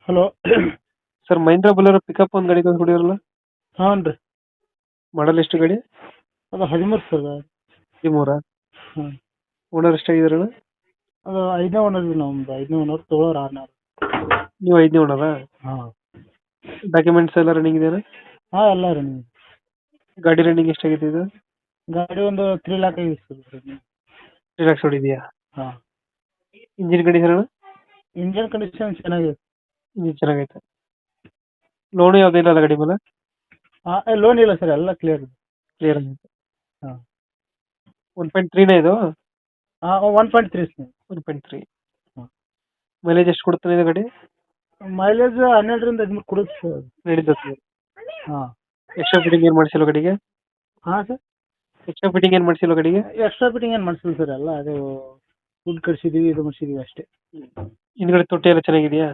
Hello. Sir Mahindra Bolero pickup ಒಂದು ಗಾಡಿ ತಂದ್ಕೊಡಿರಲ್ಲ, ಹಾಂ ರೀ. ಮಾಡಲ್ ಎಷ್ಟು ಗಾಡಿ? ಅದು 13 ಸರ್. 13. ಹಾಂ. ಓನರ್ ಎಷ್ಟಾಗಿದಾರಣ? ಅದು 5ನೇ ಓನರ್ ರೀ. ನಮ್ದು 5ನೇ ಓನರ್, ತೊಗೊಳೋರು 6ನೇ. ನೀವು 5ನೇ ಓನರಾ? ಹಾಂ. ಡಾಕ್ಯುಮೆಂಟ್ಸ್ ಎಲ್ಲ ರನ್ನಿಂಗ್ ಇದೆಯಾ? ಹಾಂ, ಎಲ್ಲ ರನ್ನಿಂಗ್. ಗಾಡಿ ರನ್ನಿಂಗ್ ಎಷ್ಟಾಗಿದೆ ಇದು? ಗಾಡಿ ಒಂದು 3 ಲ್ಯಾಕ್ ಆಗಿದೆ ಸರ್ ರನ್ನಿಂಗ್. 3 ಲಕ್ಷ ಹೊಡಿದೆಯಾ? ಹಾಂ. ಇಂಜಿನ್ ಕಂಡೀಷನ್ ಅಣ್ಣ? ಇಂಜನ್ ಕಂಡೀಷನ್ ಚೆನ್ನಾಗಿದೆ. ಇಂಜಿನ್ ಚೆನ್ನಾಗೈತೆ. ಲೋನು ಯಾವುದಿಲ್ಲ ಅಲ್ಲ ಗಾಡಿ ಮೇಲೆ? ಹಾಂ, ಲೋನ್ ಇಲ್ಲ ಸರ್, ಎಲ್ಲ ಕ್ಲಿಯರ್ ಇದೆ. ಕ್ಲಿಯರ್ ಆಗೈತೆ. ಹಾಂ. 1.3 ಇದು? ಹಾಂ, 1.3 ಸರ್. 1.3. ಹಾಂ. ಮೈಲೇಜ್ ಎಷ್ಟು ಕೊಡ್ತಾನೆ ಇದು ಗಾಡಿ? ಮೈಲೇಜ್ 12ರಿಂದ 13 ಕೊಡುತ್ತೆ ಸರ್. ನಡೀತದೆ. ಹಾಂ. ಎಕ್ಸ್ಟ್ರಾ ಫಿಟ್ಟಿಂಗ್ ಏನು ಮಾಡಿಸಿಲ್ಲ ಗಾಡಿಗೆ? ಹಾಂ ಸರ್. ಎಕ್ಸ್ಟ್ರಾ ಫಿಟ್ಟಿಂಗ್ ಏನು ಮಾಡಿಸಿಲ್ಲ ಗಾಡಿಗೆ? ಎಕ್ಸ್ಟ್ರಾ ಫಿಟ್ಟಿಂಗ್ ಏನು ಮಾಡಿಸಿಲ್ಲ ಸರ್, ಎಲ್ಲ ಅದು ಫುಡ್ ಕಳಿಸಿದ್ದೀವಿ, ಇದು ಮಾಡಿಸಿದ್ದೀವಿ ಅಷ್ಟೇ. ಹಿಂದ್ಗಡೆ ತೊಟ್ಟಿ ಎಲ್ಲ ಚೆನ್ನಾಗಿದೆಯಾ?